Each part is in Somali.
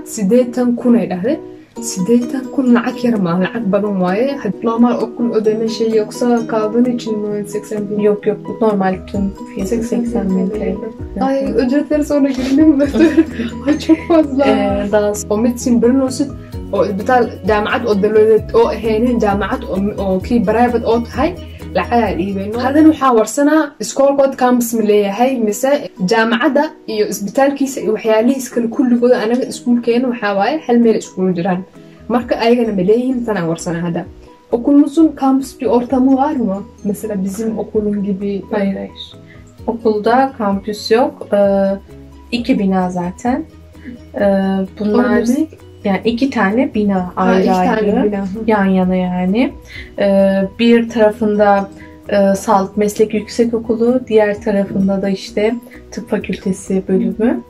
sideetan kun ay dhahday 8 kun lacag yar ma lacag badan waaye normal okul ödeme şey yoksa kaldığın için mi 80 bin? Yok normal tüm fiyatı 80 bin TL. Ay ücretleri sonra girelim mi? Ay çok fazla. Daha ومدسين برنوسد بتاع جامعات او دولت او هينين جامعات او كي برايفت او هاي لعيا ايبينو هذا waxaa warsana iskoolkood campus leeyahay mise jaamacada iyo isbitaalkiisa iyo waxyaalihiis kale kulligood anaga iskuulkeena waxa waaye hal meel iskuul jiraan marka ayagana maleeyin tan warsana hada okulumuzun campus bir ortamı var mı mesela bizim okulun gibi? Hayır. Okulda kampüs yok. 2 bina zaten. Bunlar yani 2 tane bina ayrı yan yana yani. Bir tarafında Sağlık Meslek Yüksekokulu, diğer tarafında da işte Tıp Fakültesi bölümü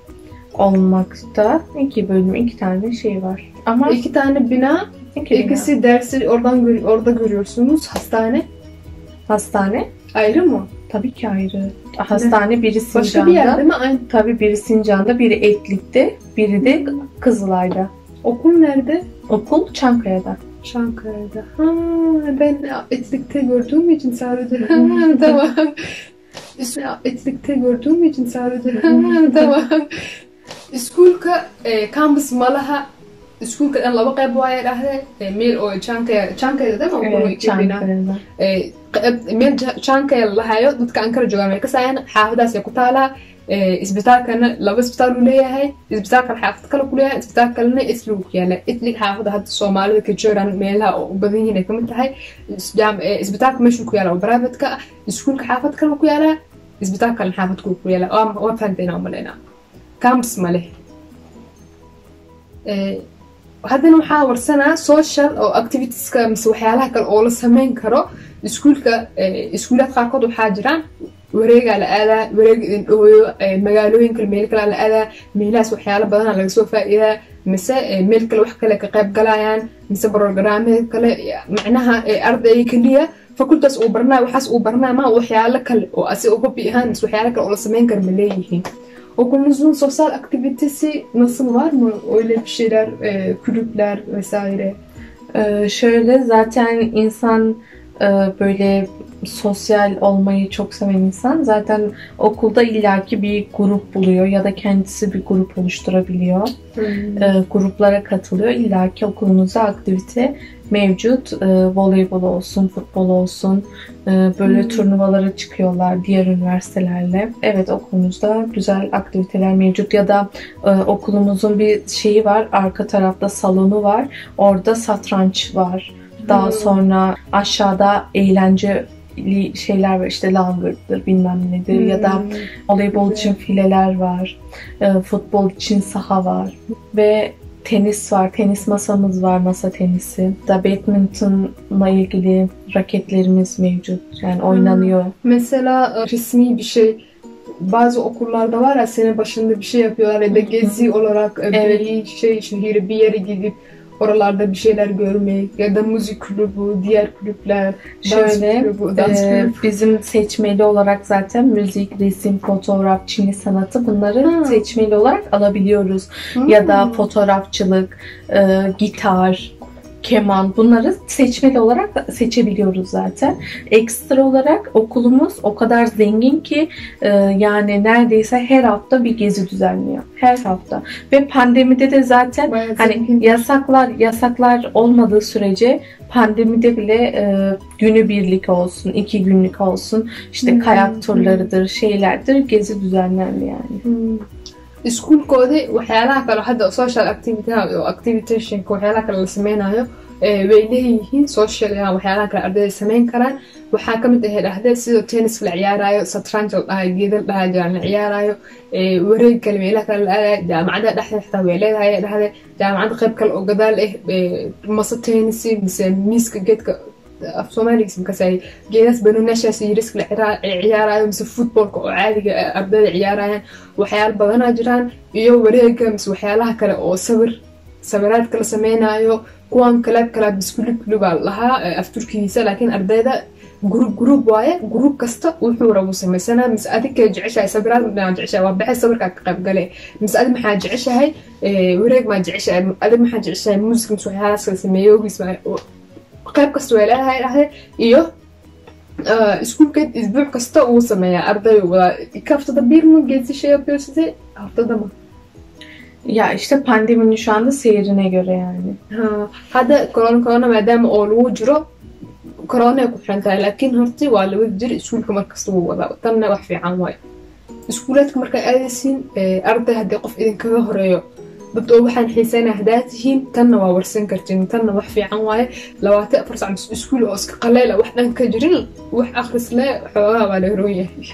olmakta. 2 bölüm, 2 tane şey var. Ama 2 tane bina, ikisi dersi orada görüyorsunuz. Hastane ayrı mı? Tabii ki ayrı. Hastane biri Sincan'da. Başka bir yer değil mi? Aynı. Tabii biri Sincan'da, biri Etlik'te, biri de Kızılay'da. Okul nerede? Okul Çankaya'da. Çankaya'da. Ha, ben Etlik'te gördüğüm için sadece. Tamam. Etlik'te gördüğüm için sadece. Tamam. Iskuulka campus malaha iskuulka dhan laba qayb waaye dhahday meel oo Çankaya'da değil mi okulu ikibina meel Çankaya lahayo dadka Ankara joogaan way ka saayaan xaafadaas ay ku taalaa isbitaalkana laba isbitaal uu leeyahay isbitaalkan xaafad kale ku leeyahay isbitaal kalena Etlik ku yaala Etlik xaafada hadda Soomaalida ka joogaan meelaha oo u badan yihiin ay kamid tahay isbitaalka meesha ku yaala oo private-ka iskuulka xaafad kale ku yaala isbitaalkan xaafad ku yaala waa fahanteena umaleynaa campus male haddana waxaa warsanaa social oo activitieska mise waxyaalaha kale oo la sameyn karo iskuulaad qaarkood waxaa jiraan wareegaa la aadaa wareeg indhooyo magaalooyin kale meel kale la aadaa meelahaas waxyaalo badana laga soo faa'iidaa mise meel kale wax kale ka qayb galayaan mise programme kale macnaha arday kaliya fakultaas uu barnaa waxaas uu barnaa ma waxyaalo kale oo asi uga biihaan waxyaalo kale oo la sameyn karo ma leeyihiin okulumuzun sosyal aktivitesi nasıl var mı? Öyle bir şeyler, kulüpler vesaire. Şöyle zaten insan böyle sosyal olmayı çok seven insan zaten okulda illaki bir grup buluyor ya da kendisi bir grup oluşturabiliyor. Gruplara katılıyor. İllaki okulumuzda aktivite mevcut. Voleybol olsun, futbol olsun. Böyle turnuvalara çıkıyorlar diğer üniversitelerle. Evet okulumuzda güzel aktiviteler mevcut ya da okulumuzun bir şeyi var. Arka tarafta salonu var. Orada satranç var. Daha sonra aşağıda eğlenceli şeyler var işte langırttır bilmem nedir ya da voleybol için fileler var, futbol için saha var ve tenis var, tenis masamız var, masa tenisi. Da badmintonla ilgili raketlerimiz mevcut yani oynanıyor. Mesela resmi bir şey bazı okullarda var ya sene başında bir şey yapıyorlar ya da gezi olarak evet. Bir şey şehir bir yere gidip oralarda bir şeyler görmek ya da müzik kulübü, diğer kulüpler, şöyle bizim seçmeli olarak zaten müzik, resim, fotoğraf, Çinli sanatı bunları seçmeli olarak alabiliyoruz. Ya da fotoğrafçılık, gitar, keman bunları seçmeli olarak seçebiliyoruz zaten. Ekstra olarak okulumuz o kadar zengin ki yani neredeyse her hafta bir gezi düzenliyor. Her hafta. Ve pandemide de zaten hani yasaklar olmadığı sürece pandemide bile günübirlik olsun, 2 günlük olsun işte kayak turlarıdır, şeylerdir gezi düzenlendi yani. iskuulkoodii waxyaalaha kale hadda social activitationka waxyaalaha kale la sameynayo way leeyihiin social waxyaalaha kale ardayda sameyn karaan waxaa kamid ah dhahday sidoo tennis la ciyaarayo satranj la dhahay geedal dhahay jiraan la ciyaarayo wareeg kale meelaha kale la aadayo jaamacada dhexdeeda way leedahay dhahday jaamacada qayb kale oo gadaal masa tennis mise miiska geedka af Soomaaliga markaas geedas banoonashaas yirisk la ciyaarayo mise futbolka oo caadiga ardayda ciyaarayaan waxyaalo badan jiraan iyo wareega mise waxyaalaha kale oo sawiraad kala sameynayo kuwan kala biskulib lahaa af Turkiisa laakiin ardayda group waaye group kasta wuxuu rabo samaysanaa mise adiga jeceshahay sabiraad ma jeceshahay waa baxay sawirka ka qayb galay mise adiga maxaa jeceshahay wareeg ma jeceshahay adiga maxaa jeceshahay music mise waxyaalahaas kala sameeyo qayb kasta way leedahay iyo iskuulkeed isbuuc kasta uu sameeyaa arday haftada bir mi gezi şey yapıyor size haftada mı? Ya işte pandeminin şu anda seyrine göre yani. Hada korona maadaama oo lagu jiro korona ku xiran tahay laakiin horti waa lagu jiro iskuulka markasta wuu wadaa tanna wax fiican waay iskuulaadka marka aadaysiin arday haddii qof idinkaga horeeyo dad oo waxaan xiisaynaa haddaad tihiin tanna waa warsan kartiin tanna wax fiican waaye 24 saac iskuul oo iska qaleyla wax dhan ka jirin wax akhris leh xoogaa waa la roon yahay.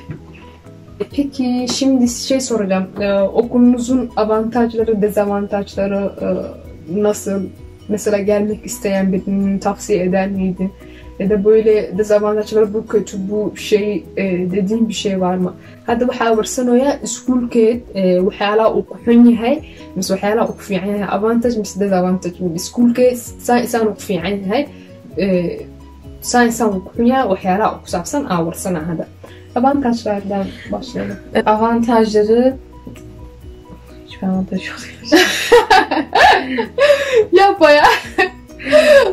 Peki şimdi şey soracağım. Okulunuzun avantajları, dezavantajları nasıl? Mesela gelmek isteyen birinin tavsiye eder miydin? Ya da böyle dezavantajları bu kötü, bu şey dediğin bir şey var mı? Hadi waxaa warsanaya iskuulkeed waxyaalaha uu ku xun yahay mise waxyaalaha uu ku fiican yahay avantage mise dezavantage iskuulkeed saan uu ku fiican yahay saan uu ku xun yahay waxyaalaha uu ku saabsan aa warsana hada. Avantajlardan başlayalım. Avantajları hiçbir avantaj yok. Ya bayağı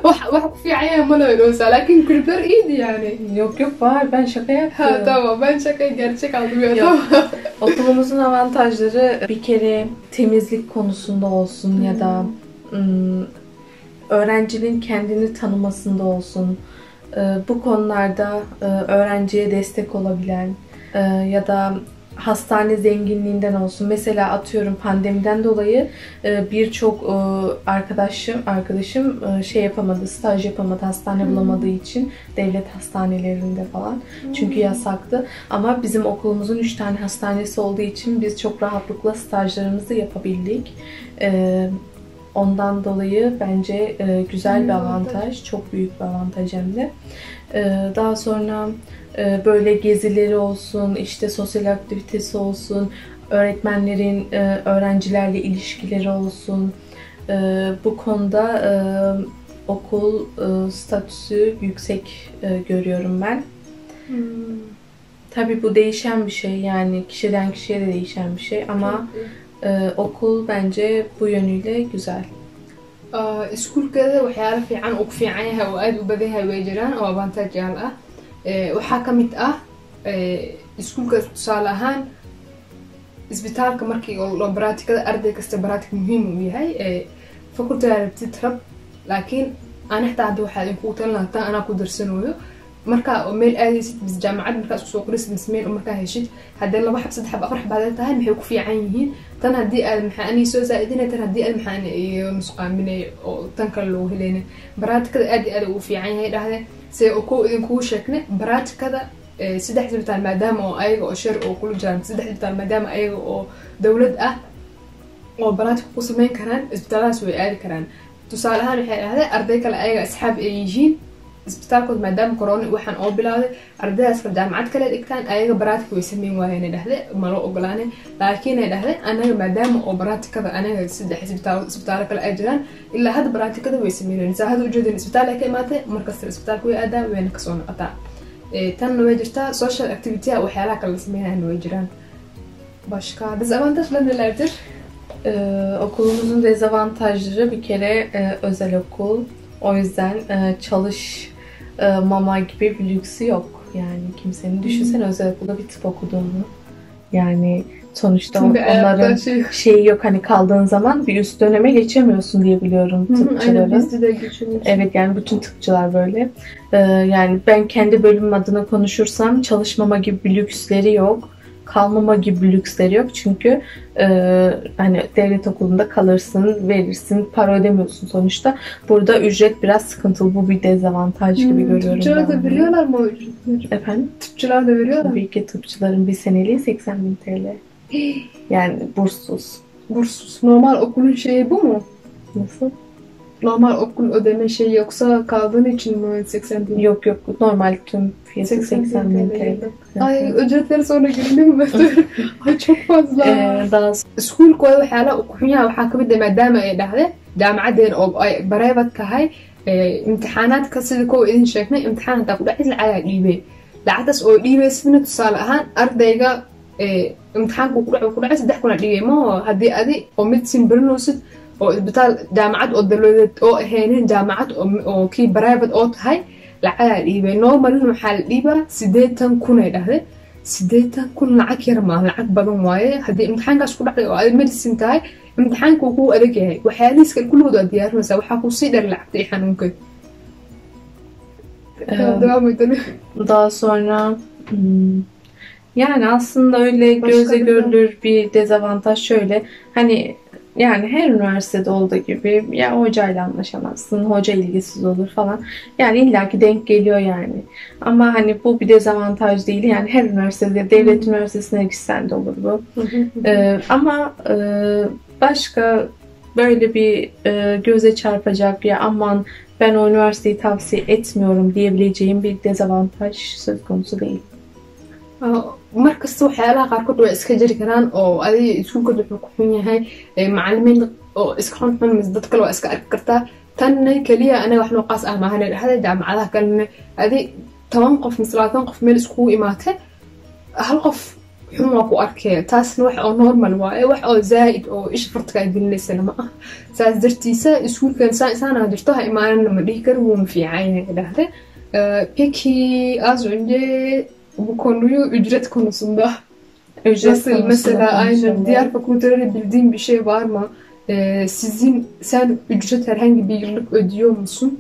wax ku fiican yahay ma leeyahay laakiin kulüpler iyiydi yani. Yok var ben şaka yaptım. Ha tamam ben şakayı gerçek aldım ya. Tamam. Okulumuzun avantajları bir kere temizlik konusunda olsun ya da öğrencinin kendini tanımasında olsun. Bu konularda öğrenciye destek olabilen ya da hastane zenginliğinden olsun. Mesela atıyorum pandemiden dolayı birçok arkadaşım şey yapamadı, staj yapamadı hastane bulamadığı için devlet hastanelerinde falan. Çünkü yasaktı. Ama bizim okulumuzun 3 tane hastanesi olduğu için biz çok rahatlıkla stajlarımızı yapabildik. Ondan dolayı bence güzel bir avantaj, çok büyük bir avantaj hem de. Daha sonra böyle gezileri olsun, işte sosyal aktivitesi olsun, öğretmenlerin öğrencilerle ilişkileri olsun. Bu konuda okul statüsü yüksek görüyorum ben. Tabii bu değişen bir şey, yani kişiden kişiye de değişen bir şey ama okul bence bu yönüyle güzel. iskuulkeeda waxyaalo fiican oo ku fiican yahay oo aad u badan yahay way jiraan oo avantajaal ah waxaa ka mid ah iskuulka tusaale ahaan isbitaalka markii oo baraatikada arday kasta baraatik muhiim u yahay fakultada rabtid rab laakiin aan xitaa hadda waxaa idinku talin lahaa anaa ku darsanayo marka o meel aadaysid bis jaamacad markaas kusoo qoraysid mis meel markaa heshid haddii 2 xab 3 xab 4 xab hadday tahay maxay ku fiican yihiin tan haddii aad maxaanii soo zaa'idinay tan haddii aad maxaani iyo nusqaaminay oo tan kale loo helayna baraatikada aad ugu fiican yahay dhahde see oo ko idinku sheegnay baraatikada 3 isbitaal maadaama oo ayaga oo shar oo kula jiraan 3 isbitaal maadaama ayaga oo dawlad ah oo baraatik ku sameyn karaan isbitaalahaas way aadi karaan tusaale ahaan waxay dhahday arday kale ayaga asxaab ay yihiin isbitaalkood maadaama corona waxaan oo bilowday ardaydaas jaamacad kale dhigtaan ayaga baraatika way sameyn waayeen dhahday ma loo ogolaanay laakiin ay dhahday anaga maadaama oo baraatikada anaga 3 isbitaal kale ay jiraan ilaa hadda baraatikada way sameeyeen saahada ujeedin isbitaal ay ka imaatay markasta isbitaalku way aadaa wayna ka soo noqotaa tan way jirtaa social activity waxyaalaha kale sameeyaan way jiraan başka dezavantajlar nelerdir? Okulumuzun dezavantajları bir kere özel okul. O yüzden çalışmama gibi bir lüksü yok. Yani kimsenin düşünsene özel okulda bir tıp okuduğunu. Yani sonuçta onların şeyi yok hani kaldığın zaman bir üst döneme geçemiyorsun diye biliyorum tıpçıların. Aynen bizde de geçemiyoruz. Evet yani bütün tıpçılar böyle. Yani ben kendi bölümüm adına konuşursam çalışmama gibi bir lüksleri yok. Kalmama gibi bir lüksleri yok çünkü hani devlet okulunda kalırsın, verirsin, para ödemiyorsun sonuçta. Burada ücret biraz sıkıntılı, bu bir dezavantaj gibi görüyorum. Tıpçılar da veriyorlar mı o ücretleri? Efendim? Tıpçılar da veriyorlar. Tabii ki tıpçıların bir seneliği 80.000 TL. Yani burssuz. Burssuz. Normal okulun şeyi bu mu? Nasıl? Normal okul ödeme şeyi yoksa kaldığın için mi 80.000? Yok normal tüm fiyatı 80.000 TL. Ay ücretleri sonra girdi mi? Ay çok fazla. Daha iskuulkooda waxyaalaha uu ku xun yahay waxaa kamid ah maadaama ay dhahday jaamacadeen oo ay private tahay imtixaanaadka sida kow idin sheegnay imtixaan hadaa ku dhacid lacagaa dhiibay lacagtaas oo dhiibaysidna tusaale ahaan ardayga imtixaanka ku dhacay 3 kuna dhiibay ma haddii adi oo medicine baranaysid oo isbitaal jaamacad oo dawladeed oo ahayneen jaamacad oo kii private oo tahay lacagaa dhiibay normalin waxaa la dhiibaa 80 kun ay dhahday 80 kun lacag yar ma lacag badan waaye haddii imtixaankaas ku dhacday oo adi medicine tahay imtixaanku ku adag yahay waxyaalihiis kale kulligood waa diyaarinaysaa waxaa ku sii dheer lacagta iyo xanuunka daha sonra yani aslında öyle göze görülür bir dezavantaj şöyle hani yani her üniversitede olduğu gibi ya hocayla anlaşamazsın, hoca ilgisiz olur falan. Yani illaki denk geliyor yani. Ama hani bu bir dezavantaj değil. Yani her üniversitede, devlet üniversitesine gitsen de olur bu. Ama başka böyle bir göze çarpacak ya aman ben o üniversiteyi tavsiye etmiyorum diyebileceğim bir dezavantaj söz konusu değil. markasta waxyaalaha qaarkood waa iska jiri karaan oo adiga iskuulkood wuxuu ku xun yahay macalimiin oo iska xun mis dad kale waa iska arki kartaa tanna keliya anaga wax noocaas ah maahan dhahada jaamacadaha kalena adi 10 qof mis 20 qof meel iskugu imaatay hal qof xun waa ku arkay taasna wax oo normal waaye wax oo zaaid oo ish fartaka gelinaysa ma ah saas dartiisa iskuulkan saana jirto ha imaanna ma dhihi karo wuu fiican yahay dhahada peki az önce bu konuyu ücret konusunda nasıl mesela aynen diğer fakültelerde bildiğin bir şey var mı? Sen ücret herhangi bir yıllık ödüyor musun?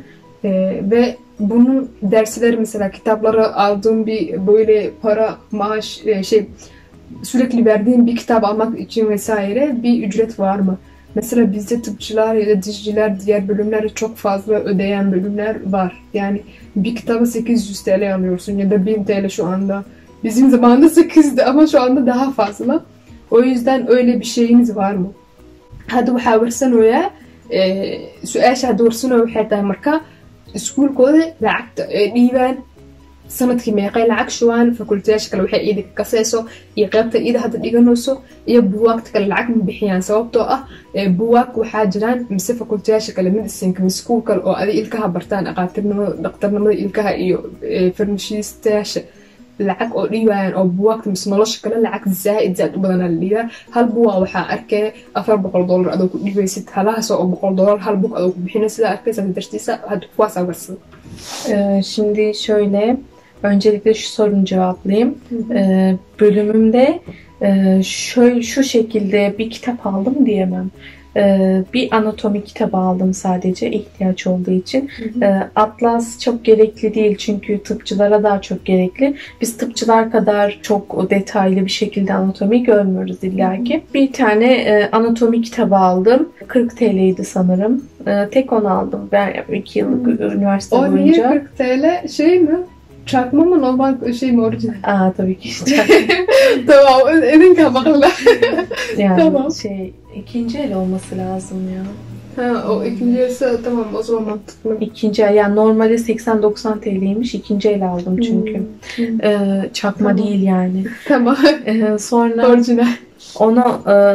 Ve bunun dersleri mesela kitapları aldığın bir böyle para maaş sürekli verdiğin bir kitap almak için vesaire bir ücret var mı? Mesela bizde tıpçılar ya da dişçiler diğer bölümlerde çok fazla ödeyen bölümler var. Yani bir kitaba 800 TL alıyorsun ya da 1000 TL şu anda. Bizim zamanında 8'di ama şu anda daha fazla. O yüzden öyle bir şeyiniz var mı? Hadda waxaa warsanaya su-aasha hadda warsanaya waxay tahay marka iskuulkooda lacagta dhiibaan sanadkii meeqay lacag shubaan fakultayaasha kale waxay iida ka kasayso iyo qaybta iida hadda dhiganayso iyo buwaagta kale lacag ma bixiyaan sababtoo ah buwaag waxaa jiraan mise fakultayaasha kale medicinka mise kuwa kale oo adi ilkaha bartaan dhaqtarnimada ilkaha iyo farmashiistayaasha lacag oo dhiibayaan oo buwaagta mise nolosha kale lacag zaaid u badan la dhiibaa hal buwaa waxaa arkay $400 adoo ku dhiibaysid halahaas oo $100 hal bug adoo ku bixinaysid sidaa arkaysa dartiisa hadda kuwaas varsın. Şimdi şöyle öncelikle şu sorunu cevaplayayım. Bölümümde şu şekilde bir kitap aldım diyemem. Bir anatomi kitabı aldım sadece ihtiyaç olduğu için. Atlas çok gerekli değil çünkü tıpçılara daha çok gerekli. Biz tıpçılar kadar çok detaylı bir şekilde anatomi görmüyoruz illaki. Bir tane anatomi kitabı aldım. 40 TL'ydi sanırım. Tek onu aldım. Ben 2 yıllık üniversite boyunca. O niye 40 TL? Şey mi? Çakma mı normal şey mi orijinal? Tabii ki çakma. Tamam, edin kapakla. Yani tamam. İkinci el olması lazım ya. O ikinci else tamam o zaman mantıklı. İkinci el yani normalde 80-90 TL'ymiş. İkinci el aldım çünkü. Çakma tamam. Değil yani. Tamam. Sonra orijinal.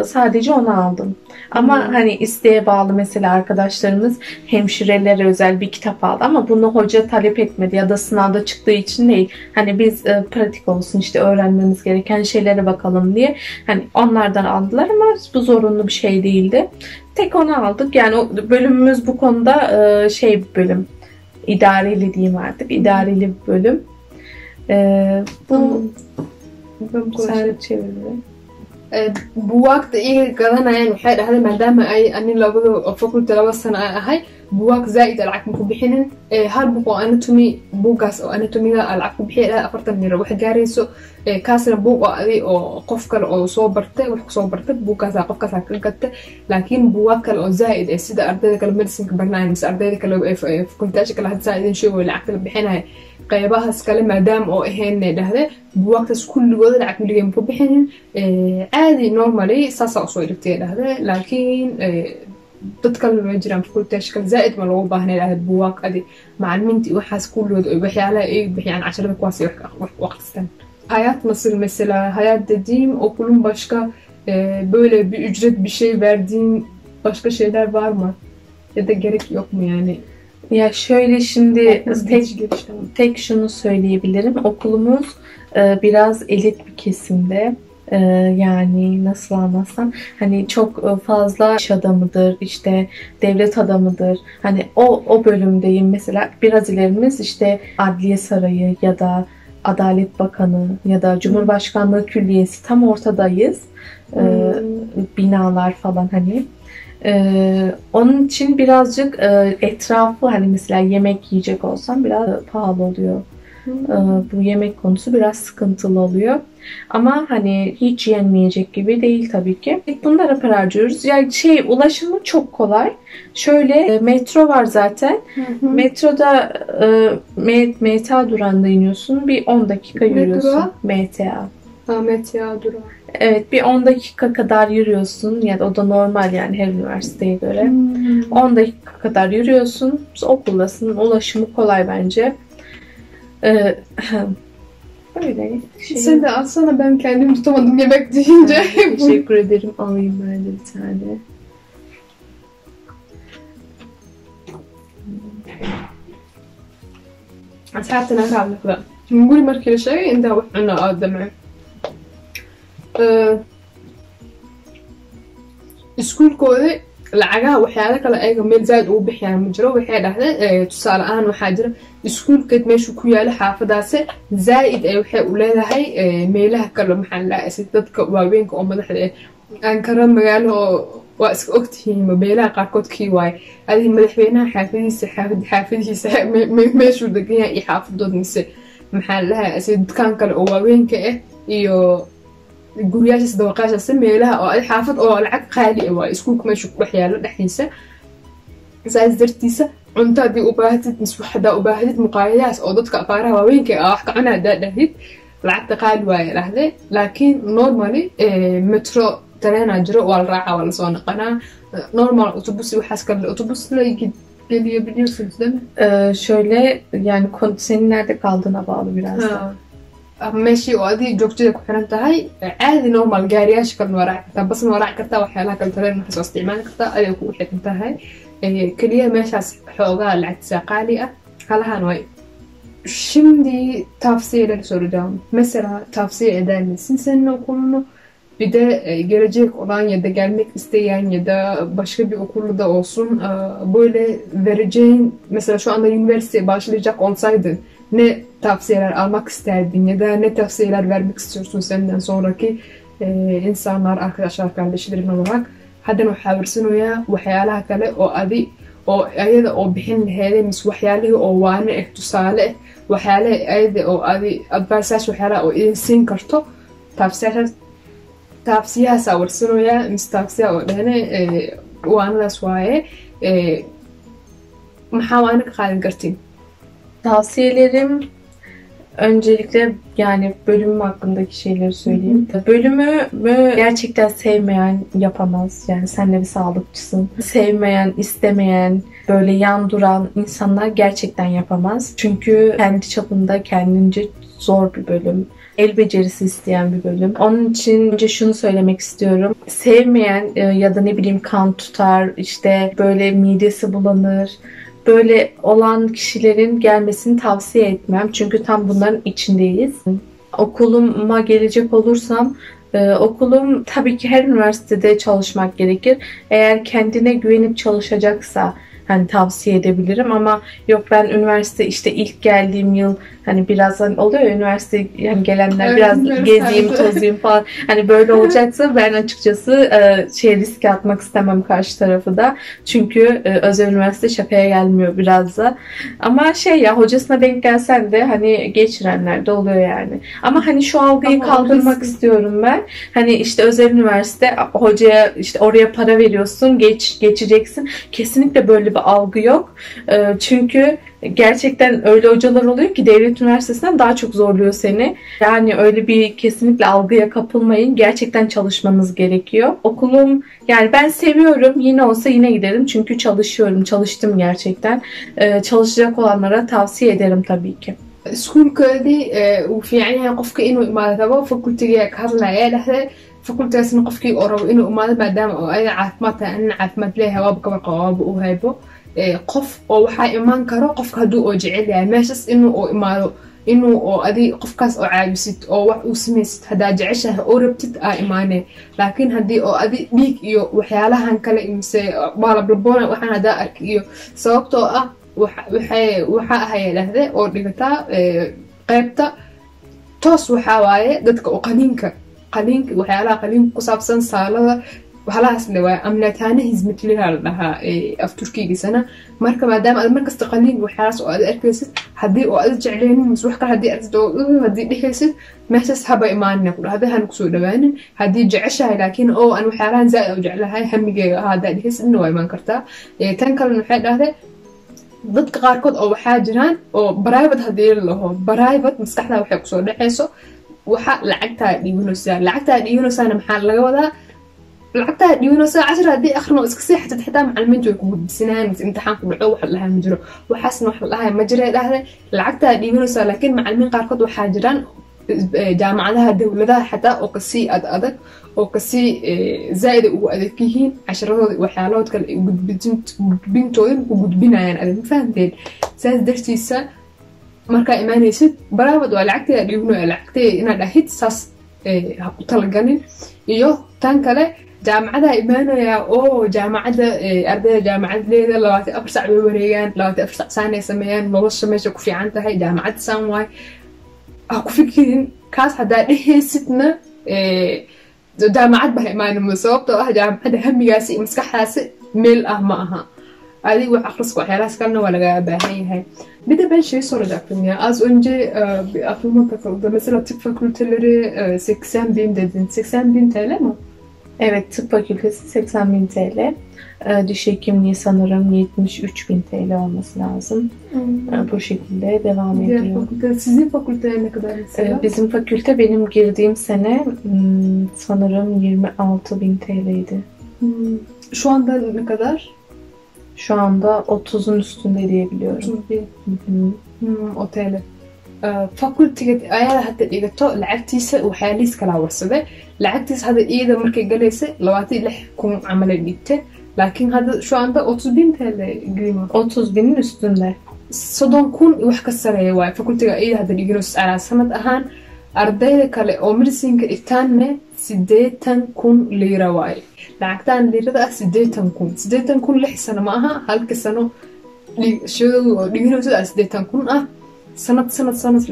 Sadece onu aldım. Ama hani isteğe bağlı mesela arkadaşlarımız hemşirelere özel bir kitap aldı ama bunu hoca talep etmedi ya da sınavda çıktığı için değil. Hani biz pratik olsun işte öğrenmemiz gereken şeylere bakalım diye hani onlardan aldılar ama bu zorunlu bir şey değildi. Tek onu aldık. Yani o bölümümüz bu konuda bir bölüm. İdareli diyeyim artık. İdareli bir bölüm. Bu sen çevirdin. buwaagta iyaga gadanayaan waxay dhahdeen maadaama ay ani labada fakulty laba sano ay ahay buwaag zaaid lacag ma ku bixinin hal buug oo anatomy buugaas oo anatomiga lacag ku bixiya 40 lira wax gaarayso kaasna buug oo adi oo qof kale oo soo bartay wax soo bartay buugaas qofkaas ka gatay laakiin buwaag kale oo zaaid sida ardayda kale medicinka barnaamij mise ardayda kale fakultayaasha kale hadda zaaid sheego lacag la bixinay qaybahaas kale maadaama oo ahayn dhahde buwaagtaas kulligooda lacag miligeen ku bixinin caadi normally saasa u soo dhigtay dhahde laakiin dad kale ma jiraan fakultayaasha kale zaaid ma loogu baahnay dhahde buwaag adi macallimiintii waxaas kulligooda waxyaalaha ay bixiyaan casharada kuwaas wax waqtistan hayat nasıl mesela hayat dediğim okulun başka böyle bir ücret bir şey verdiğin başka şeyler var mı ya da gerek yok mu yani? Ya şöyle şimdi Gidici gelişti. tek şunu söyleyebilirim. Okulumuz biraz elit bir kesimde. Yani nasıl anlatsam, hani çok fazla iş adamıdır, işte devlet adamıdır. Hani o bölümdeyim mesela. Biraz ilerimiz işte Adliye Sarayı ya da Adalet Bakanı ya da Cumhurbaşkanlığı Külliyesi, tam ortadayız. Binalar falan hani. Onun için birazcık etrafı, hani mesela yemek yiyecek olsam biraz pahalı oluyor. Bu yemek konusu biraz sıkıntılı oluyor. Ama hani hiç yenmeyecek gibi değil tabii ki. Bunlara para harcıyoruz. Yani ulaşımı çok kolay. Şöyle metro var zaten. Metroda MTA durağında iniyorsun. Bir 10 dakika yürüyorsun. MTA. MTA durağı. Evet, bir 10 dakika kadar yürüyorsun, ya da o da normal yani her üniversiteye göre. 10 dakika kadar yürüyorsun, okuldasın, ulaşımı kolay bence. Böyle şey. Sen de alsana, ben kendimi tutamadım yemek deyince. Teşekkür ederim, alayım ben de bir tane. ساعتنا كاملة كذا نقول مركي شيء انت وحنا قدامي iskuulkooda lacagaha waxyaalo kale ayaga meel zaaid ugu bixiyaan ma jiro. waxay dhahdeen tusaale ahaan waxaa jira iskuulkeed meeshu ku yaala xaafadaasi zaaid ay waxay u leedahay meelaha kale maxaa la dhahaa dadka waaweynka oo madaxda Ankara magaalo waa iska ogtihiin meelaha qaarkood kii waaye adiga madaxweynaha xaafadihiisa meeshuu degan yahay iyo xaafadood mise maxaa la dhahaa dadkaan kale oo waaweynka ah iyo guryaashaas dabaqaashaas meelaha oo ay xaafad oo lacag qaali ah waa iskuulka meeshu ku dhex yaalo dhexdiisa. saas dartiisa cunto haddii u baahatid mise waxdaa u baahatid muqaayadahaas oo dadka afaaraha waaweynka ah wax ka cuna haddaa dhahdid lacagta qaali waaye dhahdee. laakiin normally metro tareenaa jiro, waa la raacaa, waa lasoo naqanaa. Normal otobüs waxaas kale otobüsle gelebiliyorsunuz değil mi? Şöyle yani senin nerede kaldığına bağlı biraz da. meeshii oo adii joogtada ku xiran tahay caadi normal gaariyaasha kalena waa raaci kartaa, basna waa raaci kartaa, waxyaalaha kale tareen waxaa soo isticmaali kartaa, aday kugu xiran tahay. keliya meeshaas xoogaa lacagtiisa qaali ah halahan way. Şimdi tavsiyeleri soracağım. Mesela tavsiye eder misin senin okulunu? Bir de gelecek olan ya da gelmek isteyen ya da başka bir okulda da olsun böyle vereceğin, mesela şu anda üniversiteye başlayacak olsaydın ne tavsiyeler almak isterdin ya da ne tavsiyeler vermek istiyorsun senden sonraki insanlar, arkadaşlar, kardeşlerin olarak? Haddan waxaa warsanaya waxyaalaha kale oo adi oo ayada oo bixin laheeday mise waxyaalihii oo waane ah tusaale ah waxyaalaha ayada oo adi adviceaas waxyaalaha oo idin siin karto tavsiyahaasaa warsanaya mise tavsiya oo dhahne waanadaas waaye maxaa waana ka qaadan kartiin? Tavsiyelerim öncelikle yani bölümüm hakkındaki şeyleri söyleyeyim. Bölümü gerçekten sevmeyen yapamaz. Yani sen de bir sağlıkçısın. Sevmeyen, istemeyen, böyle yan duran insanlar gerçekten yapamaz. Çünkü kendi çapında kendince zor bir bölüm. El becerisi isteyen bir bölüm. Onun için önce şunu söylemek istiyorum. Sevmeyen ya da ne bileyim kan tutar, işte böyle midesi bulanır, böyle olan kişilerin gelmesini tavsiye etmem. Çünkü tam bunların içindeyiz. Okuluma gelecek olursam, okulum tabii ki her üniversitede çalışmak gerekir. Eğer kendine güvenip çalışacaksa hani tavsiye edebilirim, ama yok ben üniversite işte ilk geldiğim yıl hani biraz hani oluyor ya, üniversite yani gelenler evet, biraz gezeyim tozayım falan, hani böyle olacaksa ben açıkçası riske atmak istemem karşı tarafı da, çünkü özel üniversite şakaya gelmiyor biraz da, ama hocasına denk gelsen de hani geçirenler de oluyor yani, ama hani şu algıyı kaldırmak istiyorum ben, hani işte özel üniversite hocaya işte oraya para veriyorsun geçeceksin, kesinlikle böyle bir algı yok. Çünkü gerçekten öyle hocalar oluyor ki devlet üniversitesinden daha çok zorluyor seni. Yani öyle bir kesinlikle algıya kapılmayın. Gerçekten çalışmanız gerekiyor. Okulum yani ben seviyorum. Yine olsa yine giderim. Çünkü çalışıyorum. Çalıştım gerçekten. Çalışacak olanlara tavsiye ederim tabii ki. iskuulkoodii uu fiican yahay qofka inuu imaado rabo fakultiga ka hadlaya dhahde fakultigaasna qofkii oo rabo inuu imaado maadaama oo ay caafimaad tahay in caafimaad leeyahay waaba kabar qabaaba u haybo qof oo waxaa imaan karo qofka hadduu oo jecel yahay meeshaas inuu oo imaado inuu oo adi qofkaas oo caabisid oo wax uu samaysid haddaa jeceshahay oo rabtid aa imaanee laakiin haddii oo adi dhiig iyo waxyaalahan kale mise baalablaboona waxaan haddaa arki iyo sababtoo ah waxaa ahaya dhahde oo dhigataa qaybta toos waxaa waaye dadka oo qaliinka waxyaalaha qaliinka ku saabsan saalada waxlahaas le waaye amnataanahism la dhahaa af turkigisana marka maadaama aad markasta qaliin waxyaalahaas oo aad arkaysid haddii oo aad jecleenin mise wax kale haddii aragtid oo haddii dhehaysid meeshaas haba imaanina ku dhahday hana kusoo dhawaanin haddii jeceshahay laakiin oo aan waxyaalahan zaaid u jeclahay hamigeega ahaa haddaa dhehaysidna waa imaan kartaa tan kalena waxay dhahday dadka qaarkood oo waxaa jiraan oo private haddii la laho private maskaxdaa waxay kusoo dhexayso waxa lacagtaa dhiibanaysaana maxaa laga wadaa lacagtaa dhiibanaysaa cashir haddii akhrin oo iska seexatid xitaa macalimiintu way ku gudbisanayaan mise imtixaan ku dhaco wax lahaa ma jiro waxaasna wax lahaa ma jiray dhahday lacagtaa dhiibanaysaa laakiin macalimiin qaarkood waxaa jiraan jaamacadaha dowladaha xataa oo kasii adag oo kasii zaaida ugu adag yihiin casharadooda waxyaalahood kale gudbintooda ku gudbinayaan adag ma fahamteen saas dartiisa markaa imaanaysid baraabad waa lacagteeda dhiibno lacagteeda inaad ahid saas ha ku talagalin iyo tan kale jaamacadaha imaanaya oo jaamacadda ardayda jaamacadleeda 24 sac bay wareegaan 24 sac saanay sameeyaan nolosha meesha ku fiican tahay jaamacad saan waay ha ku fikirin kaas haddaa dhehaysidna jaamacad baa imaanimo sababtoo ah jaamacadda hamigaasi iyo maskaxdaasi meel ah ma aha adiga wax akhriska waxyaalahaas kalena waa laga baahan yahay bir de ben şey soracaktım ya az önce aklıma takıldı mesela tıp fakülteleri 80.000 dedin 80.000 TL mi? Evet, tıp fakültesi 80.000 TL. Diş hekimliği sanırım 73.000 TL olması lazım. Bu şekilde devam ediyor. Sizin fakülte ne kadar mesela? Bizim fakülte benim girdiğim sene sanırım 26.000 TL'ydi. Şu anda ne kadar? Şu anda 30'un üstünde diyebiliyorum. 30.000 o TL. fakultiga ayaa hadda dhigato lacagtiisa waxaa liis kala warsaday lacagtiisa hadda iyada markay galaysa 26,000 camal ay dhigtay laakiin hadda şu anda 30.000 TL grima 30.000'in üstünde 30,000 wax ka sareeya waay fakultiga iyada hadda dhigano sanad ahaan ardayda kale oo medicinka dhigtaanne 80,000 lira waay lacagtaan lirada ah 80,000 lix sano ma aha halka sano dhiganaysa 80,000 ah sanad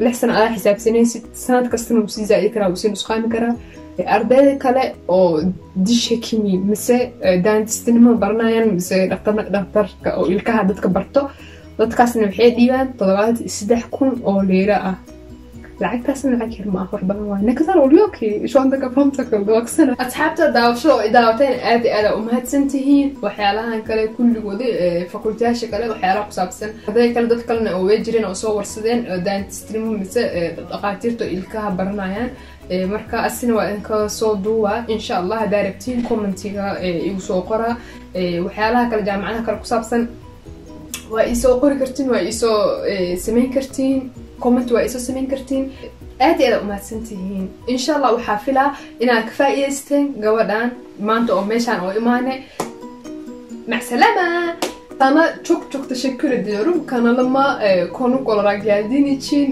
lix sano aad xisaabsanaysid sanad kastana uu sii zaadi karaa uu sii nusqaami karaa ardayda kale oo dish hekimi mise dentistnimo baranayaan mise dhakhtarka oo ilkaha dadka barto dadkaasna waxay dhiibaan 73,000 oo lira ah lacagtaasna lacag yar ma ah wax badan waay nakadar oluyor ki şu anda kafam takıldı baksana asxaabta daawasho oo idaawateen aad u mahadsantihiin waxyaalahan kale kulligooda fakultiyaasha kale waxyaalaha ku saabsan arday kale dad kalena oo way jireen oo soo warsadeen dentistnimo mise dhaqaatiirta ilkaha baranayaan marka asina waa inka soo duuba insha Allah hadaa rabtiin commentiga igu soo qora waxyaalaha kale jaamacadaha kale ku saabsan waa isoo qori kartiin waa isoo sameyn kartiin comment waa isoo sameyn kartiin aad u mahadsantihiin insha Allah waxaa filaa inaad ka faa'iidaysteen gabadhan maanta oo meeshaan oo imaane macsalama sana çok teşekkür ediyorum kanalıma konuk olarak geldiğin için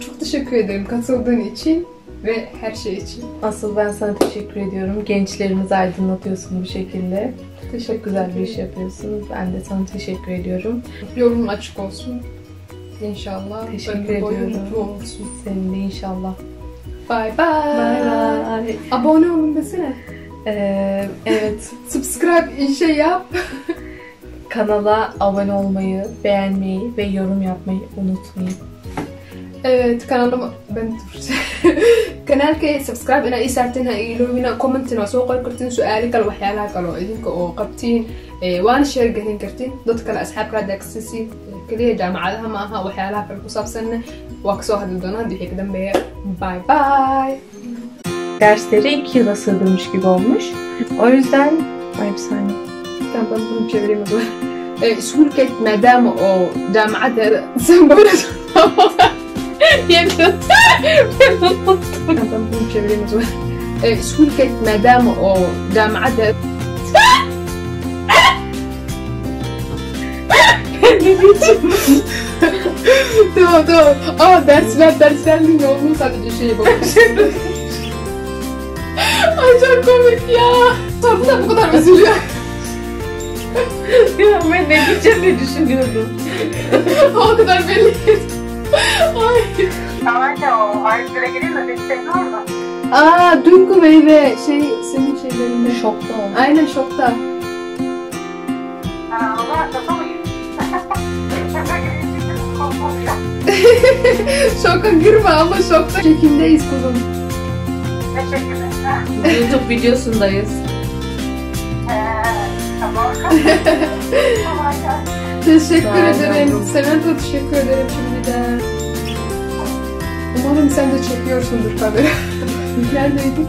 çok teşekkür ederim katıldığın için ve her şey için. Asıl ben sana teşekkür ediyorum. Gençlerimizi aydınlatıyorsun bu şekilde. Çok güzel bir iş yapıyorsun. Ben de sana teşekkür ediyorum. Yolun açık olsun. İnşallah. Teşekkür ediyorum. Senin de inşallah. Bye bye. Abone olun desene. Evet. Subscribe şey yap. Kanala abone olmayı, beğenmeyi ve yorum yapmayı unutmayın. Evet kanalıma ben kanaalka subscribe ina ii saarteen ha iloobina commentina soo qori kartiin su'aalo kale waxyaalaha kale oo idinka oo qabtiin waana share garin kartiin dad kale asxaab kale daksisi kaliya jaamacadaha ma aha waxyaalaha kale ku saabsan waa kasoo hadli doonaa wixii ka dambeeya bye bye. Dersleri 2 yıla sığdırmış gibi olmuş. O yüzden bir saniye. Tamam ben bunu çevireyim o zaman. İskulka maadaama oo jaamacadda sen böyle Yemin. Ben bunu çevireyim o zaman. iskuulka maadaama oo jaamacadda tamam. Derslerin yoğunluğu sadece şey bakmış. Ay çok komik ya. Sonra da bu kadar üzülüyor. Ya ben ne diyeceğimi düşünüyorum. O kadar belli. Ay. Tamamen o ayrıca gidiyor da destekli orada. Duygu meyve senin şeylerinde. Şokta o. Aynen şokta. O zaman şaka mı gidiyor? Şaka gidiyor. Şoka girme ama şokta. Çekimdeyiz kuzum. Teşekkürler. YouTube videosundayız. Tamam. Teşekkür Sağ ol ederim. yavrum. Sana da teşekkür ederim şimdiden. Umarım sen de çekiyorsundur kamera. Neredeydin?